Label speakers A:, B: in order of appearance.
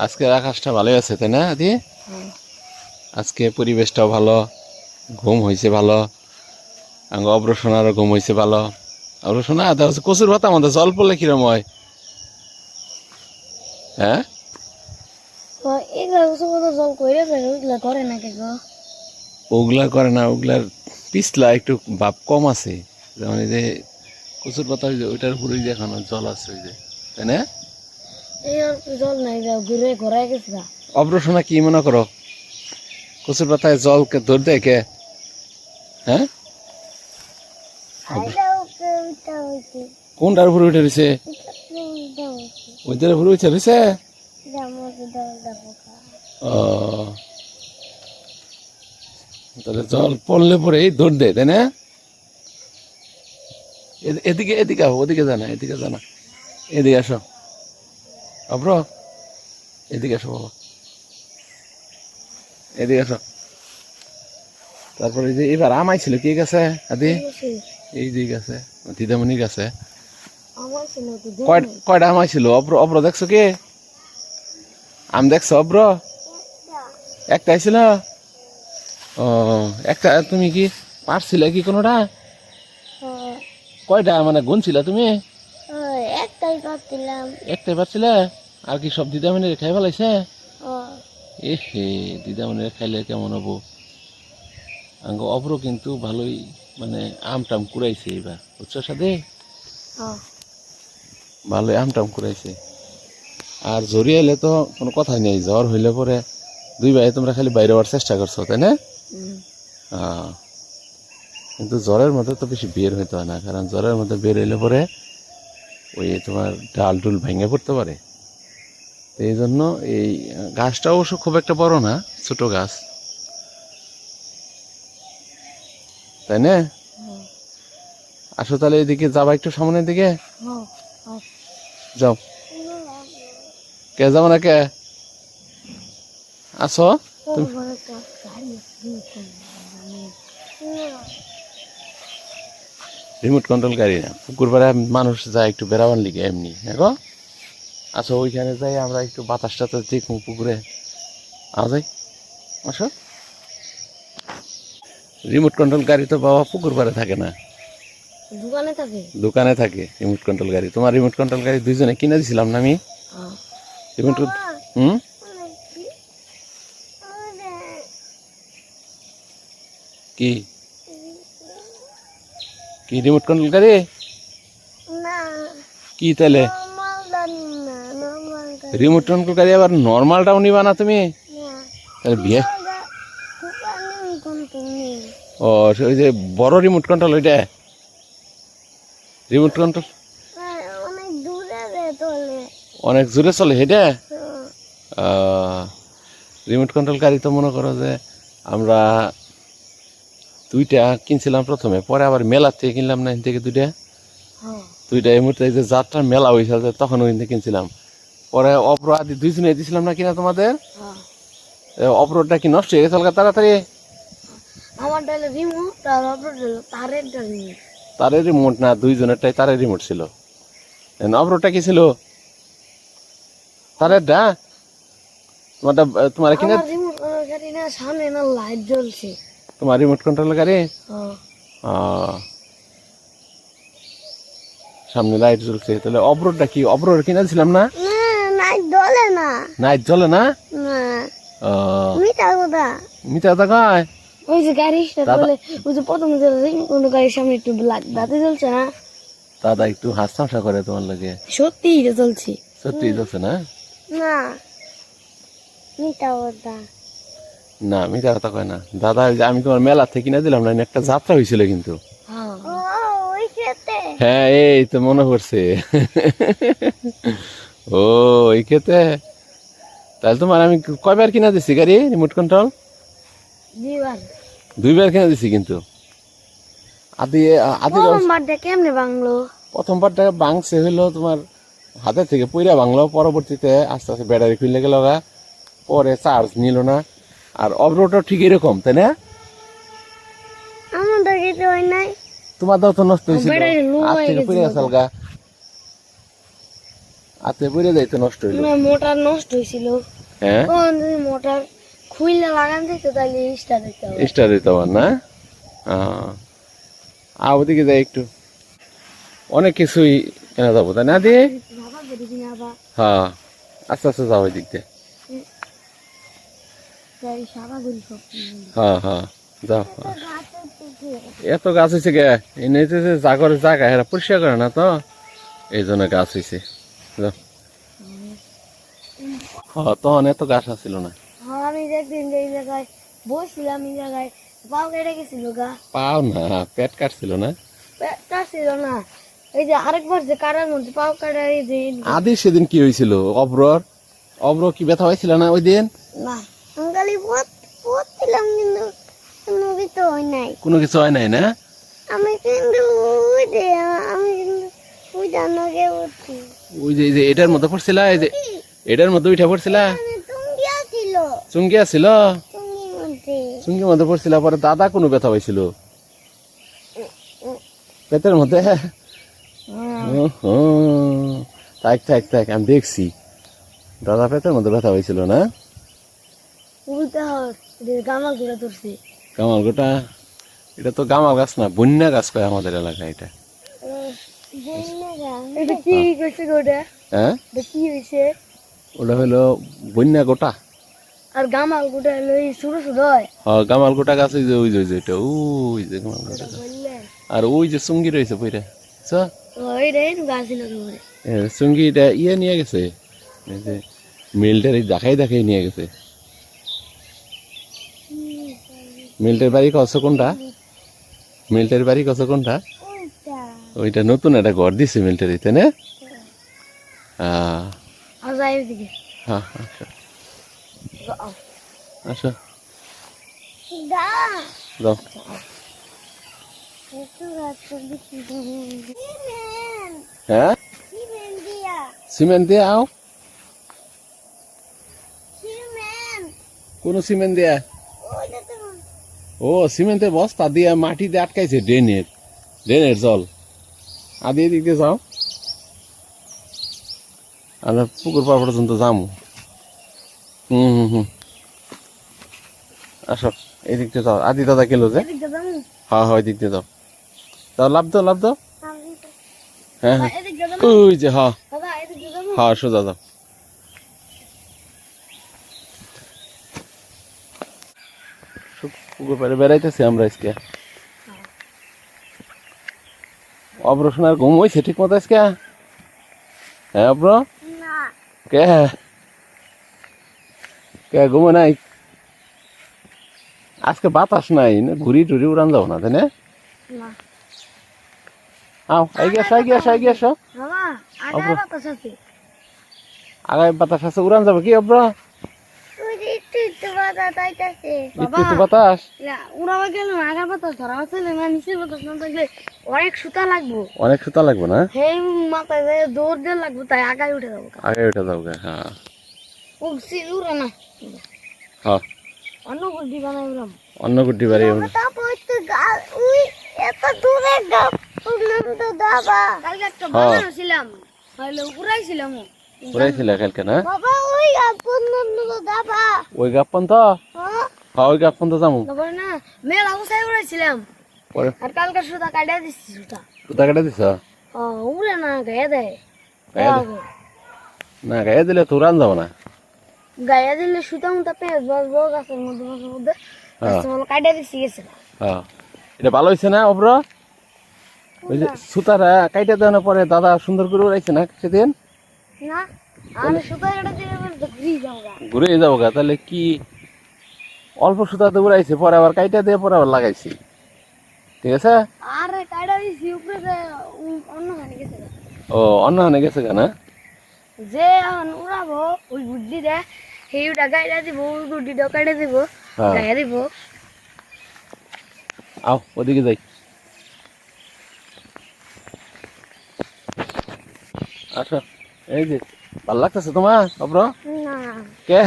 A: আজকের আকাশটা ভালোই আছে তাই না দি? আজকে পরিবেশটাও ভালো, ঘুম হয়েছে ভালো, অপারেশনারও ঘুম হয়েছে ভালো। অপারেশন কচুর পাতা আমাদের জল পড়লে কিরম হয়? হ্যাঁ, ওগুলা করে না, ওগুলার পিছলা একটু ভাব কম আছে। যেমন এই যে কচুর পাতা ওইটার উপরে দেখানো জল আছে ওই যে, তাই না?
B: জল নাই, ঘুরে ঘোরায় গেছে।
A: অপারেশনা কি মনে করো? কচুর পাতায় জল ধর দেয় কে? হ্যাঁ, কোনটার উপরে উঠে রয়েছে? ওইটার উপরে উঠে রয়েছে। ও, তাহলে জল পড়লে পরেই দৌড় দেয় তাই না? এদিকে এদিকে আও, ওদিকে জানা, এদিকে জানা, এদিকে আসো অব্র, এদিকে আসো বাবা, এদিকে আসো। তারপরে যে এবার আমাই ছিল কি গেছে আদি? এই যে গেছে দিদামণি গেছে। কয়টা আমাই ছিল? অব্র অব্র দেখছো কি আম দেখছো? অব্র একটাই ছিল। ও, একটা তুমি কি পারছিলে কি কোনোটা? কয়টা মানে গুনছিল তুমি?
B: একটাই পাচ্ছিলাম।
A: একটাই পারছিলে? আর কি সব দিদামণি খাই ফেলাইছে? এ হে, দিদামণি খাইলে কেমন হবো? অব্র কিন্তু ভালোই মানে আম টাম কুড়াইছে এবার, বুঝছো সাথে? ভালোই আম টাম কুড়াইছে। আর জ্বরি এলে তো কোনো কথাই নেই, জ্বর হইলে পরে দুই ভাই তোমরা খালি বাইরে হওয়ার চেষ্টা করছো তাই না? কিন্তু জ্বরের মধ্যে তো বেশি বের হইতে হয় না, কারণ জ্বরের মধ্যে বের হইলে পরে ওই তোমার ডাল টুল ভেঙে পড়তে পারে। তো এই জন্য এই গাছটা অবশ্য খুব একটা বড় না, ছোট গাছ, তাই না? আসো তাহলে এদিকে যাবা, একটু সামনের দিকে যাও। কে যাবো না কে? আসো তুমি। রিমোট কন্ট্রোল গাড়ি না, পুকুর পাড়ে মানুষ যায় একটু বেড়াবার লিগে এমনি, দেখো। আসো ওইখানে যাই আমরা একটু বাতাস টাতাস দেখবো পুকুরে, যাই আসো। রিমোট কন্ট্রোল গাড়ি তো বাবা পুকুর পাড়ে থাকে না,
B: দোকানে থাকে।
A: দোকানে থাকে রিমোট কন্ট্রোল গাড়ি। তোমার রিমোট কন্ট্রোল গাড়ি দুইজনে কিনে দিছিলাম না আমি। রিমোট হুম কি কি রিমোট কন্ট্রোল গাড়ি কি তাহলে? রিমোট কন্ট্রোল গাড়ি আবার নর্মালটাও নিবা না তুমি? তাহলে বিয়ে ও, ওই যে বড় রিমোট কন্ট্রোল, ওইটা রিমোট কন্ট্রোল অনেক জোরে চলে সেটা। রিমোট কন্ট্রোল গাড়ি তো মনে করো যে আমরা দুইটা কিনছিলাম প্রথমে, পরে আবার মেলার থেকে কিনলাম না, থেকে দুইটা দুইটা এই মুহূর্তে যে যাত্রার মেলা হয়েছে তখন ওই থেকে কিনছিলাম। পরে অপর আদি দুইজনে দিয়েছিলাম না কিনা তোমাদের? অপরটা কি নষ্ট হয়ে গেছে তাড়াতাড়ি? তারের রিমোট না, দুইজনেরটাই তারের রিমোট ছিল। অপরটা কি ছিল? তারের ডা তোমারটা তোমার কিনা?
B: সামনে না লাইট জ্বলছে
A: তোমার রিমোট কন্ট্রোল গাড়ি সামনে লাইট জ্বলছে। তাহলে অবরোধটা কি? অবরোধ কিনা দিছিলাম না?
B: নাইট জ্বলে না।
A: নাইট জ্বলে না?
B: মিটা কথা
A: মিথ্যা কথা কয়।
B: ওই যে গাড়ি ওই যে প্রথম কোন গাড়ির সামনে একটু বাতি জ্বলছে না?
A: দাদা একটু হাসতামশা করে তোমার লাগে।
B: সত্যি জ্বলছে?
A: সত্যি জ্বলছে না?
B: না মিটা কথা
A: না, মিথ্যা কথা কয় না দাদা। আমি তোমার মেলা থেকে কিনে দিলাম না, একটা যাত্রা হয়েছিল কিন্তু। হ্যাঁ, এই তো মনে পড়ছে। ও, এই খেতে। তাহলে তোমার আমি কয়বার কিনা দিছি গাড়ি রিমোট কন্ট্রোল? দুইবার কিনা দিছি কিন্তু।
B: কেমনে বাংলো?
A: প্রথমবারটা বাংছে হইলো তোমার হাতে থেকে পইরা বাংলো, পরবর্তীতে আস্তে আস্তে ব্যাটারি খুলে গেল, পরে চার্জ নিল না। আর অবরোধটা ঠিক এরকম তাই না? তোমার দাও তো নষ্ট হয়েছিল, হাতে পড়ে যাইতো নষ্ট হইলো।
B: না মোটর নষ্ট হয়েছিল,
A: হ্যাঁ
B: তখন যদি মোটর খুললে লাগান যেত তাহলে স্টার্ট দিতে হবে।
A: স্টার দিতে পার না। ওদিকে যাই একটু, অনেক কিছুই কেনা যাবো তাই না দিয়ে।
B: বাবা বেরিয়ে না বা
A: হ্যাঁ আস্তে আস্তে যাও ওই দিক দিয়ে।
B: তাই সারা গরি সব
A: হ্যাঁ হ্যাঁ যাও।
B: গাছের থেকে
A: এত গাছ হয়েছে গে, এনে জাগরের জায়গা এরা পরিষ্কার করে না তো, এই জন্য গাছ হয়েছে। যাও। হ্যাঁ তখন এত গাছ আসছিল না।
B: হ্যাঁ আমি একদিন এই জায়গায় বসছিলাম, এই জায়গায় পাও কেটে গেছিল গা,
A: পাও না, পেট কাটছিল না।
B: পেটটা ছিল না। এই যে আরেকবার যে কাটার মধ্যে পাও কাটার এই যে
A: আদি সেদিন কি হয়েছিল অব্রর, অব্র কি ব্যথা হয়েছিল না ওই দিন?
B: না আমি খালি পড়ছিলাম কিন্তু কোনো কিছু হয় নাই।
A: কোনো কিছু হয় নাই না?
B: আমি কিন্তু ওই যে আমি কিন্তু ওই জানাকে উঠছি,
A: ওই যে এই যে এটার মধ্যে পড়ছিল, এই যে এটার মধ্যে উঠে পড়ছিল,
B: টুঙ্গি ছিল
A: চুঙ্গি আছিল,
B: টুঙ্গির মধ্যে।
A: চুঙ্গির মধ্যে পড়ছিল। পরে দাদা কোনো ব্যথা হয়েছিল পেটের মধ্যে? থাক থাক থাক, আমি দেখছি দাদা পেটের মধ্যে ব্যথা হয়েছিল না?
B: উল্টা গামাল করে ধরছে।
A: গামাল গোটা, এটা তো গামাল গাছ না, বন্যা গাছ কয় আমাদের এলাকায় এটা।
B: এটা কি করছে ওটা?
A: হ্যাঁ
B: এটা কি হয়েছে?
A: ওটা হলো বন্যা গোটা।
B: আর গামাল গোটা হলো এই ছোট ছোট হয়।
A: গামাল গোটা গাছ, ওই যে ওই যে ওই যে এটা, ওই যে গামাল গোটা গাছ।
B: বললেন
A: আর ওই যে চুঙ্গি রয়েছে বইটা,
B: ওইটাই গাছ ছিল তোমার।
A: চুঙ্গিটা ইয়ে নিয়ে গেছে, এই যে মিলটার দেখাই দেখাই নিয়ে গেছে। মিলটার বাড়ি কত কোনটা? মিলটার বাড়ি কত কোনটা? ওইটা নতুন একটা ঘর দিছে মিলটারিতে না?
B: দিকে
A: হ্যাঁ আসো যাও। হ্যাঁ সিমেন্ট দিয়ে আও। কোন সিমেন্ট দিয়া? ও সিমেন্টের বস্তা দিয়ে মাটি দিয়ে আটকাইছে, ড্রেনের জল। আদি এদিকে যাও, আমরা পুকুর পাড় পর্যন্ত যাবো। আসো এদিক দিয়ে যাও, আদি দাদা গেল যে। হ্যাঁ হ্যাঁ এদিক দিয়ে যাও, যাও লাভ দাও লাভ দাও। হ্যাঁ হ্যাঁ ওই যে, হ্যাঁ হ্যাঁ সোজা যাও। পুকুর পাড়ে বেড়াইতেছি আমরা আজকে। অপারেশনের ঘুম হয়েছে ঠিক মতো আজকে? হ্যাঁ অব্র কে কে ঘুমো নাই আজকে? বাতাস নাই না, ঘুরি টুরি উড়ান যাবো না তাই না? আও আই গেছো। আগায় বাতাস আছে, উড়ান যাবো কি অব্র? একটু বাতাস
B: অনেক সুতা লাগবো,
A: অনেক সুতা লাগবে না?
B: সেই মাথায় দৌড় দিয়ে লাগবো, তাই আগায় উঠে যাবো।
A: আগে উঠে যাবো। হ্যাঁ
B: উড়ে না,
A: হ্যাঁ
B: অন্য গুড্ডি বানাইলাম।
A: অন্য গুড্ডি বাড়ি আমরা।
B: কালকে একটা বানাইছিলাম, হলো উড়াইছিলাম।
A: উড়াইছিল কালকে না?
B: বাবা ওই আপন দাবা
A: ওই গাপ্পন তো, হ্যাঁ ওই গাপ্পন তো যাবো।
B: তারপরে না মেলা বসাই উড়াইছিলাম,
A: পরে
B: আর কালকে সুতা কাটা দিচ্ছি।
A: সুতা কেটে দিছ?
B: উড়ে না, গায়ে দেয়।
A: না গায়ে দিলে তো উড়ান যাবো না।
B: গায়ে দিলে সুতা মুতা পেঁয়াজ বসবো গাছের মধ্যে মাঝে মধ্যে, কাটা দিচ্ছি গেছে।
A: হ্যাঁ এটা ভালো হয়েছে না অব্র? ওই যে সুতারা কাইটা দেওয়ার পরে দাদা সুন্দর করে উড়াইছে না সেদিন?
B: না আমি সুতা কাটা দিলে ঘুরিয়ে যাবো,
A: ঘুরে যাবো গা। তাহলে কি অল্প সুতাতে উড়াইছে, পরে আবার কাইটা দিয়ে পরে আবার লাগাইছি, ঠিক আছে?
B: আর কাটা দিচ্ছি উপরে অন্য হানি গেছে।
A: ও অন্য হানে গেছে কেন?
B: যে এখন উড়াবো ওই গুড্ডি দেয়, সেইটা গাইডা দিব, ওই গুড্ডিটা কাটে দিব, গায়ে দিব।
A: আও ওদিকে যাই। আচ্ছা এই যে ভাল লাগতেছে তোমার অব্র?
B: না
A: কে